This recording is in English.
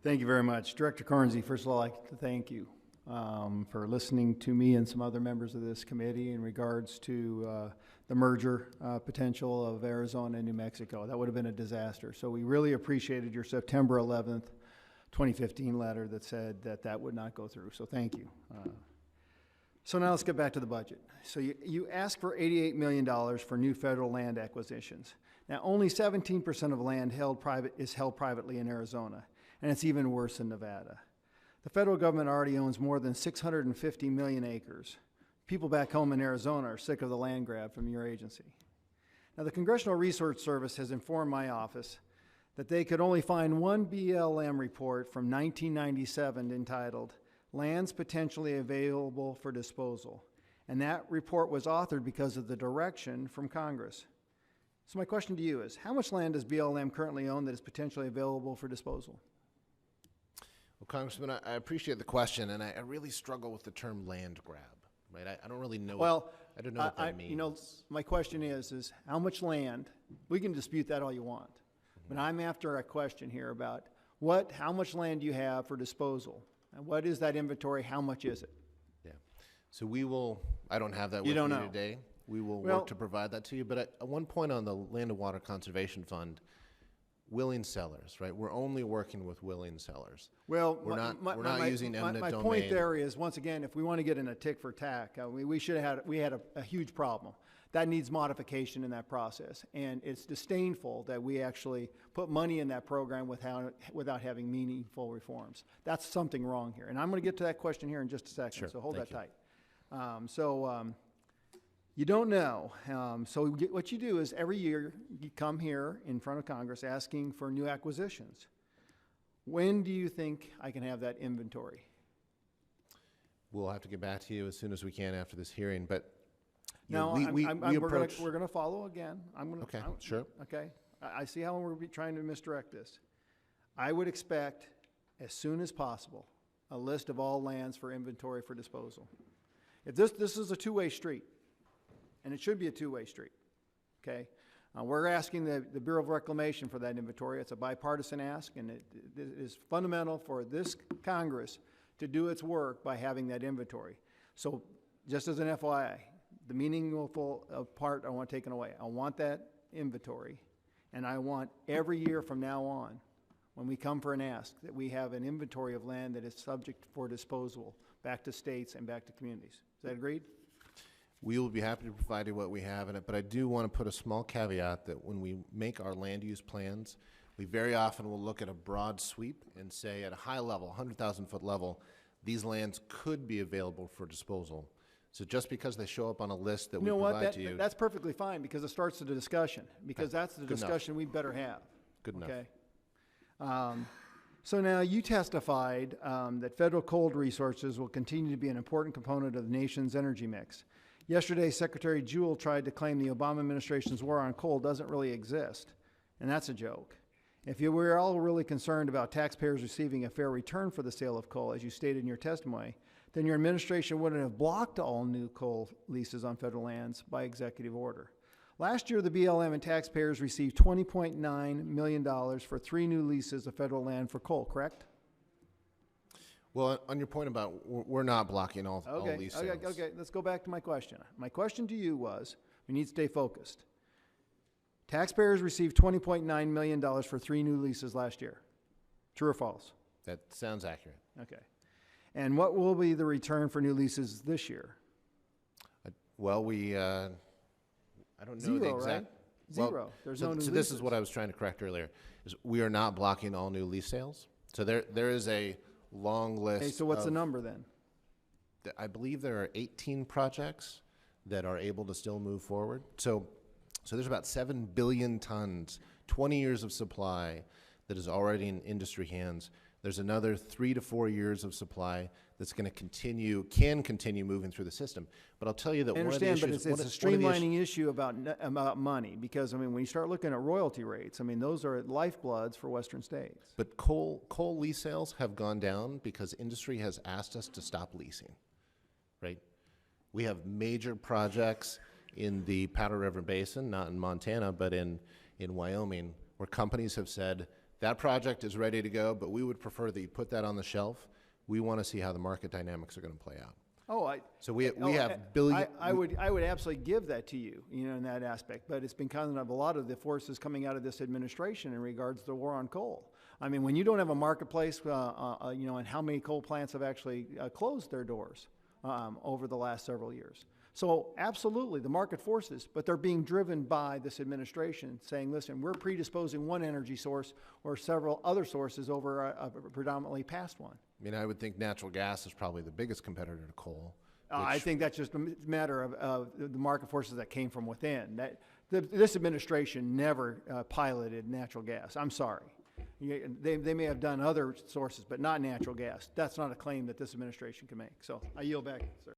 Thank you very much. Director Kornze, first of all, I'd like to thank you for listening to me and some other members of this committee in regards to the merger potential of Arizona and New Mexico. That would have been a disaster. So we really appreciated your September 11th, 2015 letter that said that that would not go through. So thank you. So now let's get back to the budget. So you asked for $88 million for new federal land acquisitions. Now only 17% of land is held privately in Arizona, and it's even worse in Nevada. The federal government already owns more than 650 million acres. People back home in Arizona are sick of the land grab from your agency. Now the Congressional Research Service has informed my office that they could only find one BLM report from 1997 entitled Lands Potentially Available for Disposal. And that report was authored because of the direction from Congress. So my question to you is, how much land does BLM currently own that is potentially available for disposal? Well, Congressman, I appreciate the question, and I really struggle with the term land grab. Right? I don't really know. I don't know what that means. You know, my question is how much land? We can dispute that all you want, but I'm after a question here about how much land do you have for disposal, and what is that inventory? How much is it? Yeah. So we will. I don't have that with me today. We will work to provide that to you. But at one point on the Land and Water Conservation Fund, willing sellers, right? We're only working with willing sellers. Well, we're not using eminent domain. My point there is, once again, if we want to get in a tick for tack, we had a huge problem. That needs modification in that process, and it's disdainful that we actually put money in that program without having meaningful reforms. That's something wrong here, and I'm going to get to that question here in just a second. Sure. So hold that tight. You don't know. So what you do is every year you come here in front of Congress asking for new acquisitions. When do you think I can have that inventory? We'll have to get back to you as soon as we can after this hearing. But no, we're going to follow again. Sure. Okay. I see how we're trying to misdirect this. I would expect, as soon as possible, a list of all lands for inventory for disposal. If this is a two-way street, and it should be a two-way street, okay? We're asking the Bureau of Reclamation for that inventory. It's a bipartisan ask, and it is fundamental for this Congress to do its work by having that inventory. So just as an FYI, the meaningful part I want taken away. I want that inventory, and I want every year from now on, when we come for an ask, that we have an inventory of land that is subject for disposal back to states and back to communities. Is that agreed? We will be happy to provide you what we have in it, but I do want to put a small caveat that when we make our land use plans, we very often will look at a broad sweep and say at a high level, 100,000-foot level, these lands could be available for disposal. So just because they show up on a list that we provide to you. That's perfectly fine because it starts the discussion, because that's the discussion we better have. Good enough. Okay. So now you testified that federal coal resources will continue to be an important component of the nation's energy mix. Yesterday, Secretary Jewell tried to claim the Obama administration's war on coal doesn't really exist, and that's a joke. If you were all really concerned about taxpayers receiving a fair return for the sale of coal, as you stated in your testimony, then your administration wouldn't have blocked all new coal leases on federal lands by executive order. Last year, the BLM and taxpayers received $20.9 million for 3 new leases of federal land for coal, correct? Well, on your point about we're not blocking all lease sales. Okay, let's go back to my question. My question to you was, we need to stay focused. Taxpayers received $20.9 million for 3 new leases last year. True or false? That sounds accurate. Okay. And what will be the return for new leases this year? Well, I don't know the exact. Right? Zero. There's no new leases. This is what I was trying to correct earlier. Is we are not blocking all new lease sales. So there is a long list. Okay, so what's the number then? I believe there are 18 projects that are able to still move forward. So there's about 7 billion tons, 20 years of supply that is already in industry hands. There's another 3 to 4 years of supply that's going to can continue moving through the system. But I'll tell you that I understand, but it's a streamlining issue about money, because I mean, when you start looking at royalty rates, I mean, those are lifebloods for Western states. But coal lease sales have gone down because industry has asked us to stop leasing, right? We have major projects in the Powder River Basin, not in Montana, but in Wyoming, where companies have said that project is ready to go, but we would prefer that you put that on the shelf. We want to see how the market dynamics are going to play out. So we have billion. I would absolutely give that to you, in that aspect. But it's been kind of a lot of the forces coming out of this administration in regards to the war on coal. I mean, when you don't have a marketplace, and how many coal plants have actually closed their doors over the last several years. So absolutely, the market forces, but they're being driven by this administration saying, listen, we're predisposing one energy source or several other sources over a predominantly past one. I mean, I would think natural gas is probably the biggest competitor to coal. I think that's just a matter of the market forces that came from within. This administration never piloted natural gas. I'm sorry. They may have done other sources, but not natural gas. That's not a claim that this administration can make. So I yield back, sir.